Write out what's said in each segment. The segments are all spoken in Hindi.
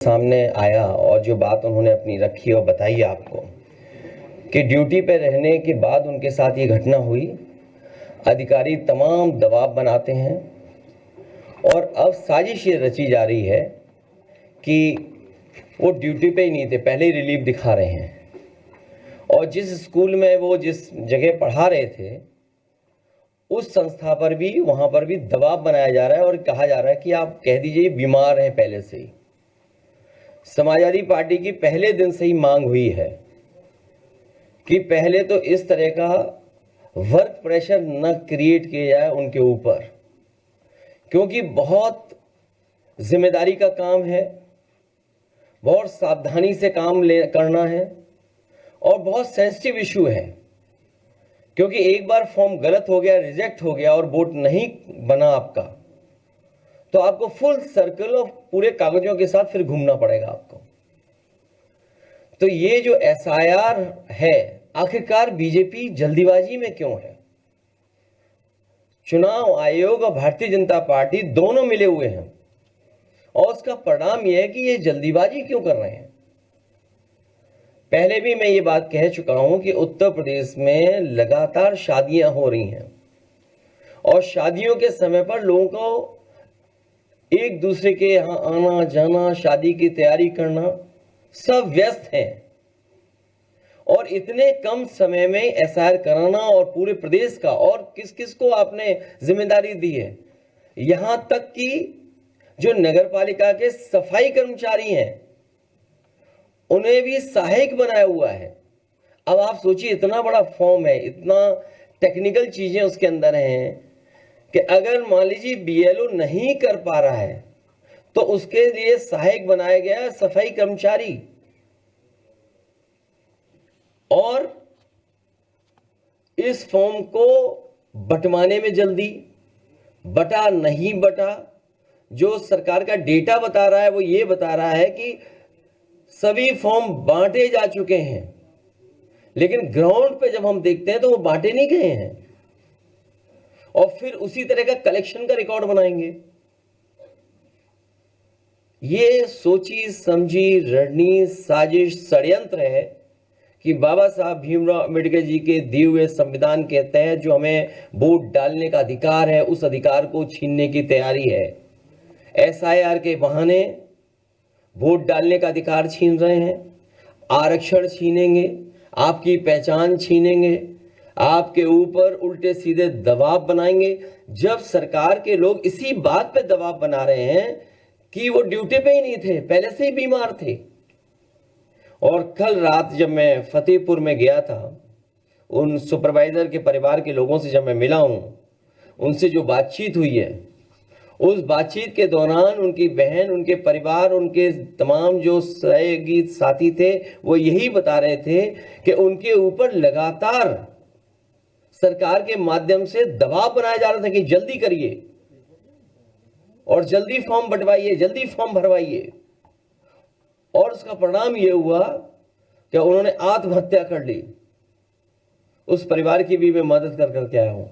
सामने आया और जो बात उन्होंने अपनी रखी और बताई आपको कि ड्यूटी पे रहने के बाद उनके साथ ये घटना हुई। अधिकारी तमाम दबाव बनाते हैं और अब साजिश ये रची जा रही है कि वो ड्यूटी पे ही नहीं थे, पहले ही रिलीफ दिखा रहे हैं और जिस स्कूल में वो जिस जगह पढ़ा रहे थे उस संस्था पर भी, वहां पर भी दबाव बनाया जा रहा है और कहा जा रहा है कि आप कह दीजिए बीमार हैं पहले से ही। समाजवादी पार्टी की पहले दिन से ही मांग हुई है कि पहले तो इस तरह का वर्क प्रेशर न क्रिएट किया जाए उनके ऊपर, क्योंकि बहुत जिम्मेदारी का काम है, बहुत सावधानी से काम करना है और बहुत सेंसिटिव इशू है। क्योंकि एक बार फॉर्म गलत हो गया, रिजेक्ट हो गया और वोट नहीं बना आपका, तो आपको फुल सर्कल और पूरे कागजों के साथ फिर घूमना पड़ेगा आपको। तो ये जो एसआईआर है, आखिरकार बीजेपी जल्दीबाजी में क्यों है? चुनाव आयोग और भारतीय जनता पार्टी दोनों मिले हुए हैं और उसका परिणाम यह है कि ये जल्दीबाजी क्यों कर रहे हैं। पहले भी मैं ये बात कह चुका हूं कि उत्तर प्रदेश में लगातार शादियां हो रही हैं और शादियों के समय पर लोगों को एक दूसरे के यहां आना जाना, शादी की तैयारी करना, सब व्यस्त हैं और इतने कम समय में एसआईआर कराना और पूरे प्रदेश का, और किस किस को आपने जिम्मेदारी दी है, यहां तक कि जो नगर पालिका के सफाई कर्मचारी हैं उन्हें भी सहायक बनाया हुआ है। अब आप सोचिए, इतना बड़ा फॉर्म है, इतना टेक्निकल चीजें उसके अंदर हैं कि अगर मान लीजिए बीएलओ नहीं कर पा रहा है तो उसके लिए सहायक बनाया गया सफाई कर्मचारी। और इस फॉर्म को बंटवाने में जल्दी, बटा नहीं बटा, जो सरकार का डेटा बता रहा है वो ये बता रहा है कि सभी फॉर्म बांटे जा चुके हैं, लेकिन ग्राउंड पे जब हम देखते हैं तो वो बांटे नहीं गए हैं और फिर उसी तरह का कलेक्शन का रिकॉर्ड बनाएंगे। ये सोची समझी रणनीति, साजिश, षड्यंत्र है कि बाबा साहब भीमराव अम्बेडकर जी के दिए हुए संविधान के तहत जो हमें वोट डालने का अधिकार है, उस अधिकार को छीनने की तैयारी है। एसआईआर के बहाने वोट डालने का अधिकार छीन रहे हैं, आरक्षण छीनेंगे, आपकी पहचान छीनेंगे, आपके ऊपर उल्टे सीधे दबाव बनाएंगे। जब सरकार के लोग इसी बात पे दबाव बना रहे हैं कि वो ड्यूटी पे ही नहीं थे, पहले से ही बीमार थे। और कल रात जब मैं फतेहपुर में गया था, उन सुपरवाइजर के परिवार के लोगों से जब मैं मिला हूं, उनसे जो बातचीत हुई है, उस बातचीत के दौरान उनकी बहन, उनके परिवार, उनके तमाम जो सहयोगी साथी थे, वो यही बता रहे थे कि उनके ऊपर लगातार सरकार के माध्यम से दबाव बनाया जा रहा था कि जल्दी करिए और जल्दी फॉर्म बंटवाइए, जल्दी फॉर्म भरवाइए। और उसका परिणाम यह हुआ कि उन्होंने आत्महत्या कर ली। उस परिवार की भी मैं मदद कर करके आया हूं।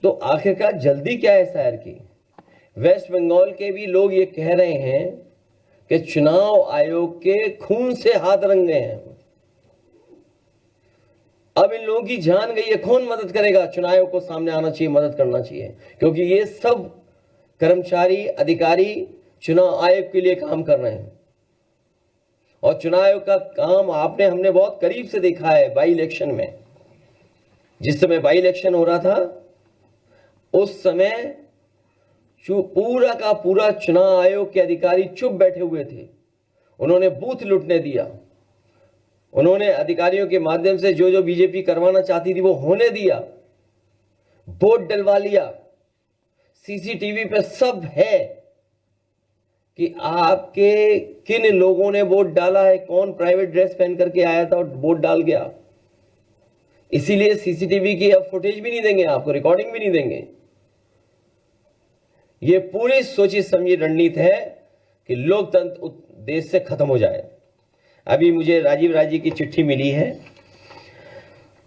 तो आखिरकार जल्दी क्या है एसआईआर की? वेस्ट बंगाल के भी लोग ये कह रहे हैं कि चुनाव आयोग के खून से हाथ रंगे हैं। अब इन लोगों की जान गई है, कौन मदद करेगा? चुनाव आयोग को सामने आना चाहिए, मदद करना चाहिए, क्योंकि ये सब कर्मचारी, अधिकारी चुनाव आयोग के लिए काम कर रहे हैं। और चुनाव आयोग का काम हमने बहुत करीब से देखा है बाई इलेक्शन में। जिस समय बाई इलेक्शन हो रहा था उस समय पूरा का पूरा चुनाव आयोग के अधिकारी चुप बैठे हुए थे। उन्होंने बूथ लूटने दिया, उन्होंने अधिकारियों के माध्यम से जो जो बीजेपी करवाना चाहती थी वो होने दिया, वोट डलवा लिया। सीसीटीवी पे सब है कि आपके किन लोगों ने वोट डाला है, कौन प्राइवेट ड्रेस पहन करके आया था और वोट डाल गया। इसीलिए सीसीटीवी की अब फुटेज भी नहीं देंगे आपको, रिकॉर्डिंग भी नहीं देंगे। ये पूरी सोची समझी रणनीति है कि लोकतंत्र देश से खत्म हो जाए। अभी मुझे राजीव राय जी की चिट्ठी मिली है,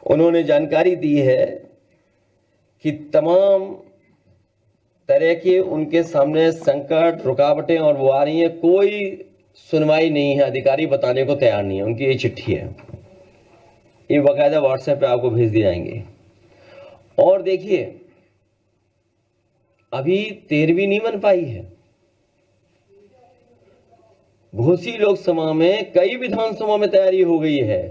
उन्होंने जानकारी दी है कि तरह के उनके सामने संकट, रुकावटें और वो आ रही हैं, कोई सुनवाई नहीं है, अधिकारी बताने को तैयार नहीं है। उनकी ये चिट्ठी है, ये बाकायदा व्हाट्सएप पे आपको भेज दिए जाएंगे। और देखिए, अभी 13वीं नहीं बन पाई है। घोसी लोकसभा में, कई विधानसभा में तैयारी हो गई है।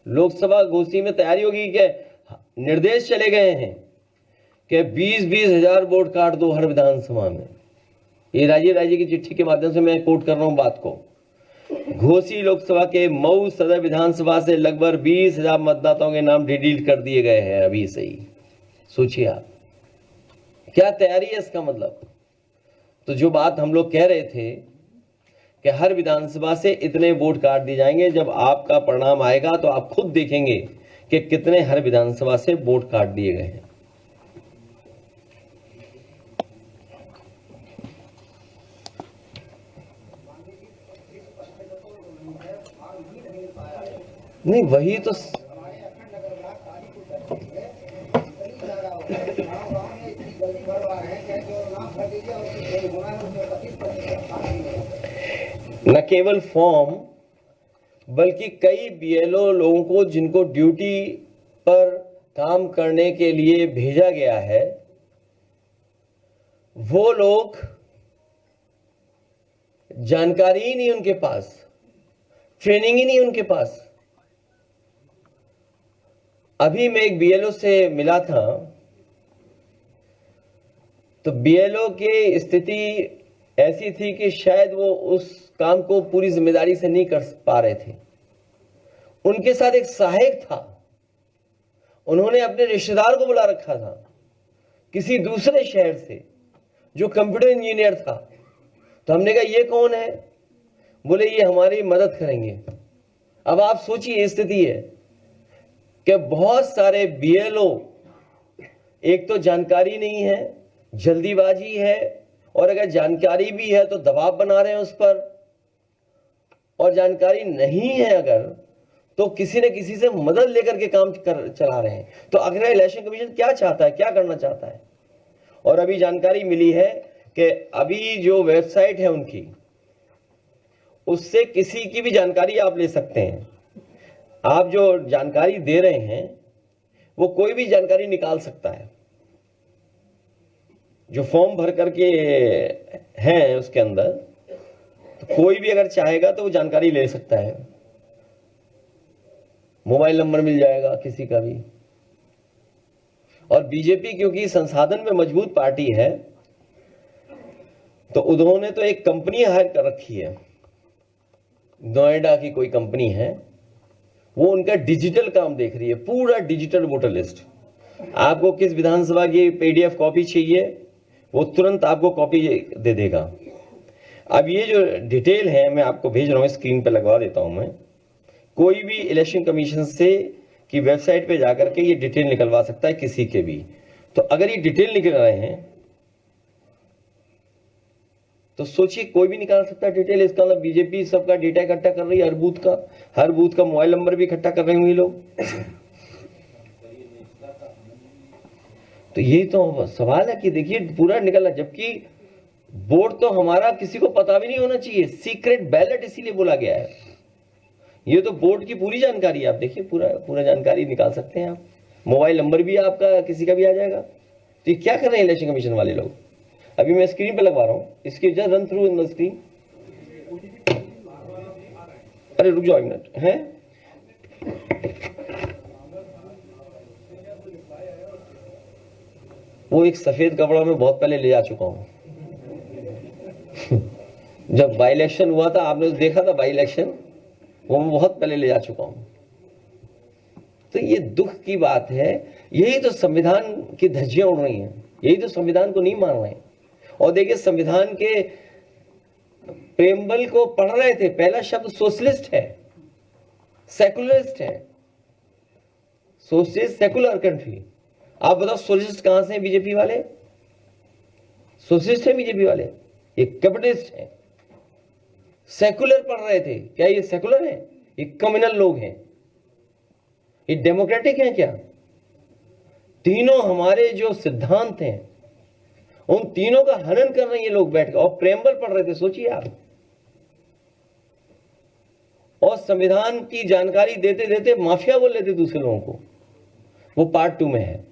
लोकसभा घोसी में तैयारी होगी कि निर्देश चले गए हैं कि 20-20 हजार वोट काट दो हर विधानसभा में। ये राज्य की चिट्ठी के माध्यम से मैं कोट कर रहा हूं बात को। घोसी लोकसभा के मऊ सदर विधानसभा से लगभग 20,000 मतदाताओं के नाम डिलीट कर दिए गए हैं अभी से ही। सोचिए आप, क्या तैयारी है इसका मतलब। तो जो बात हम लोग कह रहे थे कि हर विधानसभा से इतने वोट काट दिए जाएंगे, जब आपका परिणाम आएगा तो आप खुद देखेंगे कि कितने हर विधानसभा से वोट काट दिए गए हैं। नहीं, वही तो न केवल फॉर्म बल्कि कई बीएलओ लोगों को जिनको ड्यूटी पर काम करने के लिए भेजा गया है, वो लोग जानकारी ही नहीं उनके पास, ट्रेनिंग ही नहीं उनके पास। अभी मैं एक बीएलओ से मिला था, तो बीएलओ की स्थिति ऐसी थी कि शायद वो उस काम को पूरी जिम्मेदारी से नहीं कर पा रहे थे। उनके साथ एक सहायक था, उन्होंने अपने रिश्तेदार को बुला रखा था किसी दूसरे शहर से, जो कंप्यूटर इंजीनियर था। तो हमने कहा ये कौन है? बोले ये हमारी मदद करेंगे। अब आप सोचिए, स्थिति है कि बहुत सारे बीएलओ, एक तो जानकारी नहीं है, जल्दीबाजी है, और अगर जानकारी भी है तो दबाव बना रहे हैं उस पर, और जानकारी नहीं है अगर तो किसी न किसी से मदद लेकर के काम चला रहे हैं। तो आखिर इलेक्शन कमीशन क्या चाहता है, क्या करना चाहता है? और अभी जानकारी मिली है कि अभी जो वेबसाइट है उनकी, उससे किसी की भी जानकारी आप ले सकते हैं। आप जो जानकारी दे रहे हैं वो कोई भी जानकारी निकाल सकता है। जो फॉर्म भर करके हैं उसके अंदर, तो कोई भी अगर चाहेगा तो वो जानकारी ले सकता है। मोबाइल नंबर मिल जाएगा किसी का भी। और बीजेपी क्योंकि संसाधन में मजबूत पार्टी है, तो उन्होंने तो एक कंपनी हायर कर रखी है, नोएडा की कोई कंपनी है, वो उनका डिजिटल काम देख रही है, पूरा डिजिटल वोटर लिस्ट। आपको किस विधानसभा की पीडीएफ कॉपी चाहिए, वो तुरंत आपको कॉपी दे देगा। अब ये जो डिटेल है मैं आपको भेज रहा हूँ, स्क्रीन पे लगवा देता हूं मैं। कोई भी इलेक्शन कमीशन से की वेबसाइट पे जाकर के ये डिटेल निकलवा सकता है किसी के भी। तो अगर ये डिटेल निकल रहे हैं तो सोचिए, कोई भी निकाल सकता है डिटेल। इसका मतलब बीजेपी सबका डेटा इकट्ठा कर रही है, हर बूथ का मोबाइल नंबर भी इकट्ठा कर रहे होंगे लोग। तो यही तो सवाल है कि देखिए पूरा निकला, जबकि वोट तो हमारा किसी को पता भी नहीं होना चाहिए, सीक्रेट बैलेट इसीलिए बोला गया है। ये तो बोर्ड की पूरी जानकारी, आप देखिए पूरा जानकारी निकाल सकते हैं आप। मोबाइल नंबर भी आपका किसी का भी आ जाएगा। तो ये क्या कर रहे हैं इलेक्शन कमीशन वाले लोग? अभी मैं स्क्रीन पे लगवा रहा हूं, इसकी just run through in the screen. अरे रुक जाओ एक मिनट, है वो एक सफेद कपड़ा में बहुत पहले ले जा चुका हूं। जब बाई इलेक्शन हुआ था, आपने देखा था बाई इलेक्शन, वो मैं बहुत पहले ले जा चुका हूं। तो ये दुख की बात है। यही तो संविधान की धज्जियां उड़ रही हैं, यही तो संविधान को नहीं मान रहे हैं। और देखिए, संविधान के प्रेमबल को पढ़ रहे थे, पहला शब्द सोशलिस्ट है, सेकुलरिस्ट है। Socialist secular country. आप बताओ सोशलिस्ट कहां से हैं बीजेपी वाले? सोशलिस्ट है बीजेपी वाले, ये कैपिटलिस्ट है। सेकुलर पढ़ रहे थे, क्या ये सेकुलर है? ये कम्युनल लोग हैं, ये डेमोक्रेटिक हैं क्या? तीनों हमारे जो सिद्धांत हैं उन तीनों का हनन कर रहे हैं ये लोग बैठ कर, और प्रेम्बल पढ़ रहे थे, सोचिए आप। और संविधान की जानकारी देते देते माफिया बोल लेते दूसरे लोगों को। वो पार्ट 2 में है।